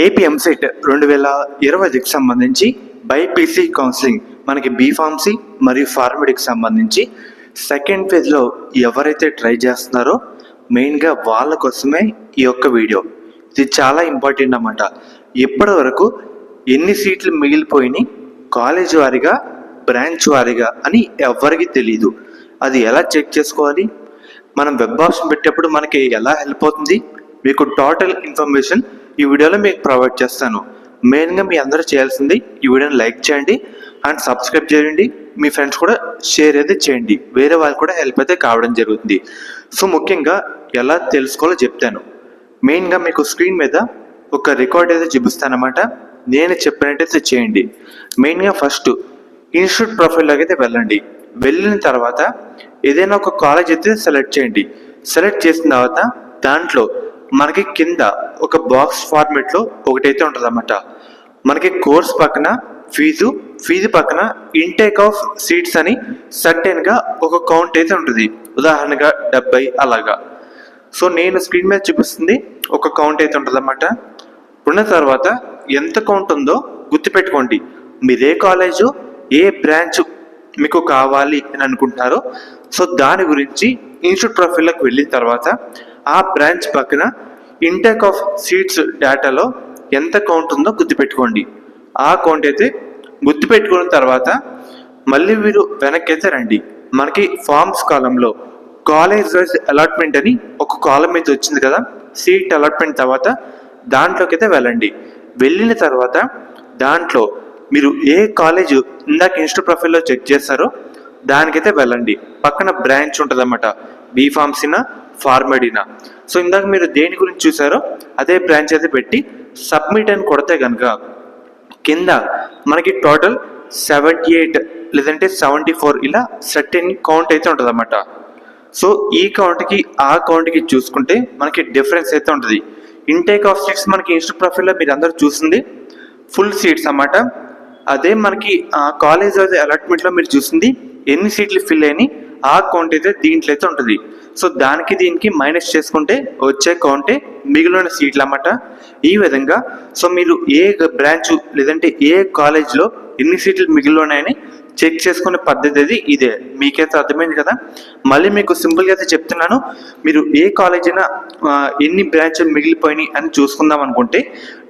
AP EAMCET 2025కి సంబంధించి BiPC counselling మనకి B Pharmacy మరియు ఫార్మడీకి సంబంధించి సెకండ్ ఫేజ్లో ఎవరైతే ట్రై చేస్తున్నారో మెయిన్గా వాళ్ళ కోసమే ఈ యొక్క వీడియో. ఇది చాలా ఇంపార్టెంట్ అన్నమాట. ఇప్పటి వరకు ఎన్ని సీట్లు మిగిలిపోయినాయి కాలేజ్ వారీగా బ్రాంచ్ వారీగా అని ఎవరికి తెలియదు. అది ఎలా చెక్ చేసుకోవాలి, మనం వెబ్ ఆప్షన్ పెట్టేప్పుడు మనకి ఎలా హెల్ప్ అవుతుంది, మీకు టోటల్ ఇన్ఫర్మేషన్ ఈ వీడియోలో మీకు ప్రొవైడ్ చేస్తాను. మెయిన్గా మీ అందరూ చేయాల్సింది ఈ వీడియోని లైక్ చేయండి అండ్ సబ్స్క్రైబ్ చేయండి. మీ ఫ్రెండ్స్ కూడా షేర్ అయితే చేయండి, వేరే వాళ్ళు కూడా హెల్ప్ అయితే కావడం జరుగుతుంది. సో ముఖ్యంగా ఎలా తెలుసుకోవాలో చెప్తాను. మెయిన్గా మీకు స్క్రీన్ మీద ఒక రికార్డ్ అయితే చూపిస్తానమాట. నేను చెప్పినట్టయితే చేయండి. మెయిన్గా ఫస్ట్ ఇన్స్టిట్యూట్ ప్రొఫైల్లోకి అయితే వెళ్ళండి. వెళ్ళిన తర్వాత ఏదైనా ఒక కాలేజ్ అయితే సెలెక్ట్ చేయండి. సెలెక్ట్ చేసిన తర్వాత దాంట్లో మనకి కింద ఒక బాక్స్ ఫార్మేట్లో ఒకటైతే ఉంటుంది అన్నమాట. మనకి కోర్స్ పక్కన ఫీజు పక్కన ఇంటేక్ ఆఫ్ సీట్స్ అని సర్టెన్గా ఒక కౌంట్ అయితే ఉంటుంది. ఉదాహరణగా 70 అలాగా. సో నేను స్క్రీన్ మీద చూపిస్తుంది ఒక కౌంట్ అయితే ఉంటుంది అన్నమాట. ఉన్న తర్వాత ఎంత కౌంట్ ఉందో గుర్తుపెట్టుకోండి. మీరు ఏ కాలేజు ఏ బ్రాంచ్ మీకు కావాలి అని అనుకుంటున్నారో సో దాని గురించి ఇన్స్టిట్యూట్ ప్రొఫైల్లోకి వెళ్ళిన తర్వాత ఆ బ్రాంచ్ పక్కన ఇంటేక్ ఆఫ్ సీట్స్ డేటాలో ఎంత కౌంట్ ఉందో గుర్తుపెట్టుకోండి. ఆ కౌంట్ అయితే గుర్తుపెట్టుకున్న తర్వాత మళ్ళీ మీరు వెనక్కి అయితే రండి. మనకి ఫార్మ్స్ కాలంలో కాలేజ్ వైజ్ అలాట్మెంట్ అని ఒక కాలం అయితే వచ్చింది కదా, సీట్ అలాట్మెంట్ తర్వాత దాంట్లోకి అయితే వెళ్ళండి. వెళ్ళిన తర్వాత దాంట్లో మీరు ఏ కాలేజ్ ఇందాక ఇన్స్టిట్యూట్ ప్రొఫైల్లో చెక్ చేస్తారో దానికైతే వెళ్ళండి. పక్కన బ్రాంచ్ ఉంటుంది అన్నమాట, బీఫార్మసీనా ఫార్మడీనా. సో ఇందాక మీరు దేని గురించి చూసారో అదే బ్రాంచ్ అయితే పెట్టి సబ్మిట్ అని కొడితే కనుక కింద మనకి టోటల్ 78 లేదంటే 74 ఇలా సర్టెన్ కౌంట్ అయితే ఉంటుంది అన్నమాట. సో ఈ కౌంట్కి ఆ కౌంట్కి చూసుకుంటే మనకి డిఫరెన్స్ అయితే ఉంటుంది. ఇంటేక్ ఆఫ్ సీట్స్ మనకి ఇన్స్టిట్యూట్ ప్రొఫైల్లో మీరు అందరూ చూసింది ఫుల్ సీట్స్ అన్నమాట. అదే మనకి కాలేజ్ అలాట్మెంట్లో మీరు చూసింది ఎన్ని సీట్లు ఫిల్ అయినాయి ఆ కౌంట్ అయితే దీంట్లో అయితే ఉంటుంది. సో దానికి దీనికి మైనస్ చేసుకుంటే వచ్చే కౌంటే మిగిలిన సీట్లు అన్నమాట. ఈ విధంగా సో మీరు ఏ బ్రాంచ్ లేదంటే ఏ కాలేజ్లో ఎన్ని సీట్లు మిగిలి ఉన్నాయని చెక్ చేసుకునే పద్ధతి అది ఇదే. మీకైతే అర్థమైంది కదా. మళ్ళీ మీకు సింపుల్గా అయితే చెప్తున్నాను. మీరు ఏ కాలేజ్ అయినా ఎన్ని బ్రాంచ్లు మిగిలిపోయినాయి అని చూసుకుందాం అనుకుంటే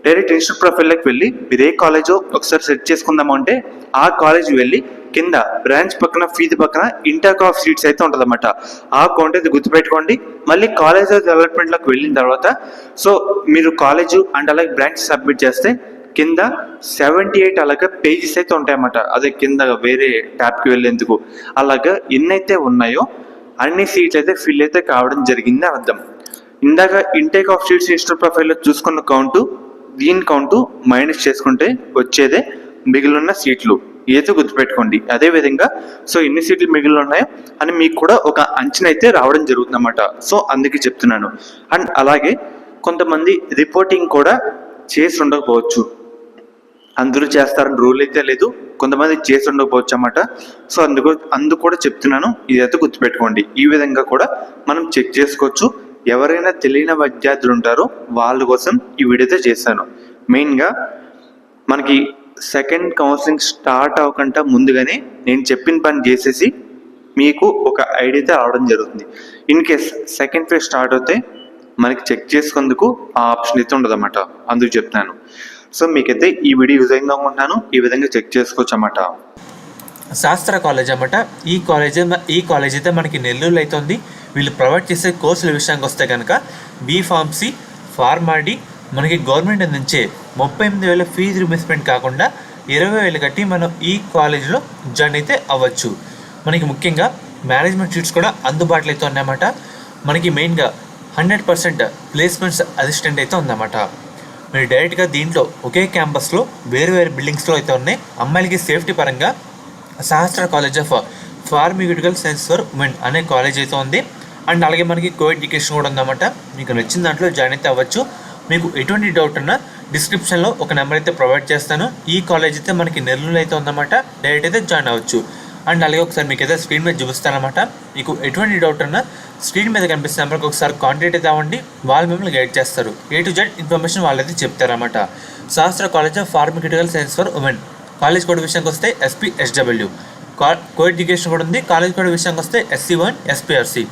డైరెక్ట్ ఇన్స్టిట్యూట్ ప్రొఫైల్లోకి వెళ్ళి మీరు ఏ కాలేజో ఒకసారి సెట్ చేసుకుందాము అంటే ఆ కాలేజ్ వెళ్ళి కింద బ్రాంచ్ పక్కన ఫీజు పక్కన ఇంటేక్ ఆఫ్ సీట్స్ అయితే ఉంటుంది అన్నమాట. ఆ కౌంట్ అయితే గుర్తుపెట్టుకోండి. మళ్ళీ కాలేజ్ డెవలప్మెంట్లోకి వెళ్ళిన తర్వాత సో మీరు కాలేజ్ అండ్ అలాగే బ్రాంచ్ సబ్మిట్ చేస్తే కింద 78 అలాగే పేజెస్ అయితే ఉంటాయన్నమాట. అదే కింద వేరే ట్యాబ్కి వెళ్ళేందుకు అలాగా ఎన్నైతే ఉన్నాయో అన్ని సీట్లు అయితే ఫిల్ అయితే కావడం జరిగింది అని అర్థం. ఇందాక ఇంటేక్ ఆఫ్ సీట్స్ ఇన్స్టిట్యూట్ ప్రొఫైల్లో చూసుకున్న కౌంటు దీని కౌంటు మైనస్ చేసుకుంటే వచ్చేదే మిగిలిన సీట్లు. ఏదో గుర్తుపెట్టుకోండి. అదేవిధంగా సో ఎన్ని సీట్లు మిగిలి ఉన్నాయో అని మీకు కూడా ఒక అంచనా అయితే రావడం జరుగుతుంది అన్నమాట. సో అందుకే చెప్తున్నాను. అండ్ అలాగే కొంతమంది రిపోర్టింగ్ కూడా చేసి ఉండకపోవచ్చు. అందరూ చేస్తారని రూల్ అయితే లేదు, కొంతమంది చేసి ఉండకపోవచ్చు అన్నమాట. సో అందుకు కూడా చెప్తున్నాను, ఇదైతే గుర్తుపెట్టుకోండి. ఈ విధంగా కూడా మనం చెక్ చేసుకోవచ్చు. ఎవరైనా తెలియని విద్యార్థులు ఉంటారో వాళ్ళ కోసం ఈ వీడియో అయితే చేశాను. మెయిన్గా మనకి సెకండ్ కౌన్సిలింగ్ స్టార్ట్ అవ్వకుండా ముందుగానే నేను చెప్పిన పని చేసేసి మీకు ఒక ఐడియా అయితే రావడం జరుగుతుంది. In case second phase start అవుతే మనకి చెక్ చేసుకుందుకు ఆ ఆప్షన్ అయితే ఉండదు అన్నమాట. అందుకు చెప్తున్నాను. సో మీకైతే ఈ వీడియో యూజ్ అయింది అనుకుంటున్నాను. ఈ విధంగా చెక్ చేసుకోవచ్చు అన్నమాట. శాస్త్ర కాలేజ్ అన్నమాట. ఈ కాలేజ్ అయితే మనకి నెల్లూరులో అయితే ఉంది. వీళ్ళు ప్రొవైడ్ చేసే కోర్సుల విషయానికి వస్తే కనుక బీఫార్మసీ ఫార్మడీ మనకి గవర్నమెంట్ అందించే 38,000 ఫీజు రిమర్స్మెంట్ కాకుండా 20,000 కట్టి మనం ఈ కాలేజీలో జాయిన్ అయితే అవ్వచ్చు. మనకి ముఖ్యంగా మేనేజ్మెంట్ సీట్స్ కూడా అందుబాటులో అయితే ఉన్నాయన్నమాట. మనకి మెయిన్గా 100% ప్లేస్మెంట్స్ అసిస్టెంట్ అయితే ఉందన్నమాట. మీరు డైరెక్ట్గా దీంట్లో ఒకే క్యాంపస్లో వేరు బిల్డింగ్స్లో అయితే ఉన్నాయి. అమ్మాయిలకి సేఫ్టీ పరంగా Sahasra college of pharmaceutical science for women అనే కాలేజ్ అయితే ఉంది. అండ్ అలాగే మనకి కో ఎడ్యుకేషన్ కూడా ఉందన్నమాట. మీకు నచ్చిన దాంట్లో జాయిన్ అయితే అవ్వచ్చు. మీకు ఎటువంటి డౌట్ ఉన్నా డిస్క్రిప్షన్లో ఒక నెంబర్ అయితే ప్రొవైడ్ చేస్తాను. ఈ కాలేజ్ అయితే మనకి నెల్లూరులో అయితే ఉందన్నమాట. డైరెక్ట్ అయితే జాయిన్ అవ్వచ్చు. అండ్ అలాగే ఒకసారి మీకు ఏదైతే స్క్రీన్ మీద చూపిస్తానమాట. మీకు ఎటువంటి డౌట్ ఉన్నా స్క్రీన్ మీద కనిపిస్తున్న నెంబర్కి ఒకసారి కాంటాక్ట్ అయితే అవ్వండి. వాళ్ళు మిమ్మల్ని గైడ్ చేస్తారు. A to Z ఇన్ఫర్మేషన్ వాళ్ళైతే చెప్తారన్నమాట. Shastra college of pharmaceutical science for women. College code విషయానికి వస్తే SPSW. కో ఎడ్యుకేషన్ కూడా ఉంది. కాలేజ్ కోడ్ విషయానికి వస్తే SC1 SPRC.